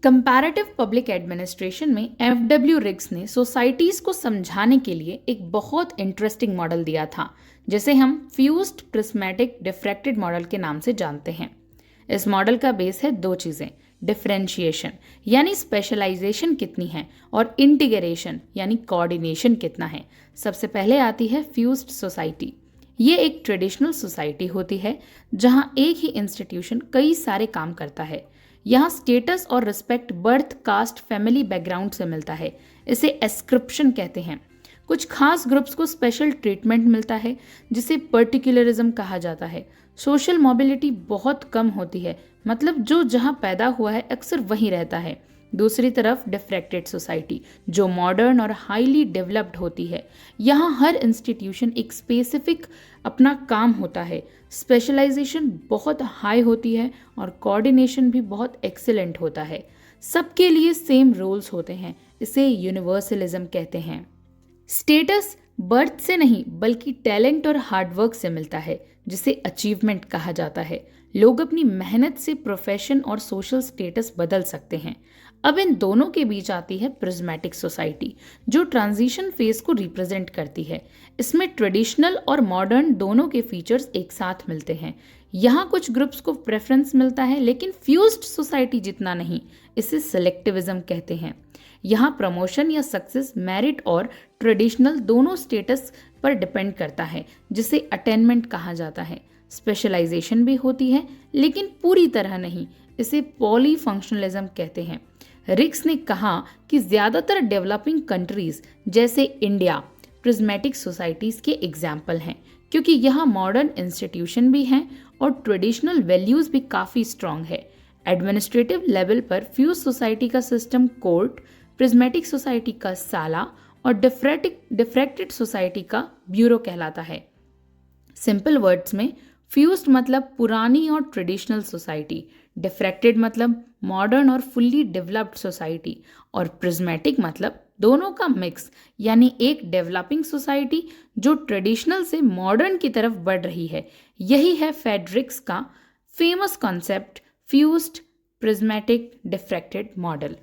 Comparative public administration में FW rigs ने societies को समझाने के लिए एक बहुत इंटरेस्टिंग मॉडल दिया था, जिसे हम फ्यूज्ड प्रिज्मेटिक डिफ्रैक्टेड मॉडल के नाम से जानते हैं। इस मॉडल का बेस है दो चीजें, डिफरेंशिएशन यानी स्पेशलाइजेशन कितनी है और इंटीग्रेशन यानी कोऑर्डिनेशन कितना है। सबसे पहले आती है फ्यूज्ड सोसाइटी। ये एक ट्रेडिशनल सोसाइटी होती है जहां एक ही इंस्टीट्यूशन कई सारे काम करता है। यहाँ स्टेटस और respect birth, caste, family background से मिलता है। इसे एस्क्रिप्शन कहते हैं। कुछ खास ग्रुप्स को स्पेशल ट्रीटमेंट मिलता है जिसे पर्टिकुलरिज्म कहा जाता है। सोशल मोबिलिटी बहुत कम होती है, मतलब जो जहाँ पैदा हुआ है अक्सर वहीं रहता है। दूसरी तरफ डिफ्रैक्टेड सोसाइटी जो मॉडर्न और हाईली डेवलप्ड होती है। यहाँ हर इंस्टीट्यूशन एक स्पेसिफिक अपना काम होता है, स्पेशलाइजेशन बहुत हाई होती है और कोऑर्डिनेशन भी बहुत एक्सीलेंट होता है। सबके लिए सेम रूल्स होते हैं, इसे यूनिवर्सलिज्म कहते हैं। स्टेटस बर्थ से नहीं बल्कि टैलेंट और हार्डवर्क से मिलता है, जिसे अचीवमेंट कहा जाता है। लोग अपनी मेहनत से प्रोफेशन और सोशल स्टेटस बदल सकते हैं। अब इन दोनों के बीच आती है प्रिज्मेटिक सोसाइटी, जो ट्रांजिशन फेज को रिप्रेजेंट करती है। इसमें ट्रेडिशनल और मॉडर्न दोनों के फीचर्स एक साथ मिलते हैं। यहाँ कुछ ग्रुप्स को प्रेफरेंस मिलता है, लेकिन फ्यूज्ड सोसाइटी जितना नहीं। इसे सेलेक्टिविज्म कहते हैं। यहाँ प्रमोशन या सक्सेस मेरिट और ट्रेडिशनल दोनों स्टेटस पर डिपेंड करता है, जिसे अटेनमेंट कहा जाता है। स्पेशलाइजेशन भी होती है, लेकिन पूरी तरह नहीं। इसे पॉलीफंक्शनलिज्म कहते हैं। रिग्स ने कहा कि ज़्यादातर डेवलपिंग कंट्रीज जैसे इंडिया प्रिज्मेटिक सोसाइटीज़ के एग्जाम्पल हैं, क्योंकि यहाँ मॉडर्न इंस्टीट्यूशन भी हैं और ट्रेडिशनल वैल्यूज़ भी काफ़ी स्ट्रॉन्ग है। एडमिनिस्ट्रेटिव लेवल पर फ्यूज सोसाइटी का सिस्टम कोर्ट, प्रिज्मेटिक सोसाइटी का साला और डिफ्रैक्टेड सोसाइटी का ब्यूरो कहलाता है। सिंपल वर्ड्स में फ्यूज्ड मतलब पुरानी और ट्रेडिशनल सोसाइटी, डिफ्रैक्टेड मतलब मॉडर्न और फुल्ली डेवलप्ड सोसाइटी, और प्रिज्मेटिक मतलब दोनों का मिक्स, यानी एक डेवलपिंग सोसाइटी जो ट्रेडिशनल से मॉडर्न की तरफ बढ़ रही है। यही है फेडरिक्स का famous concept fused prismatic diffracted model.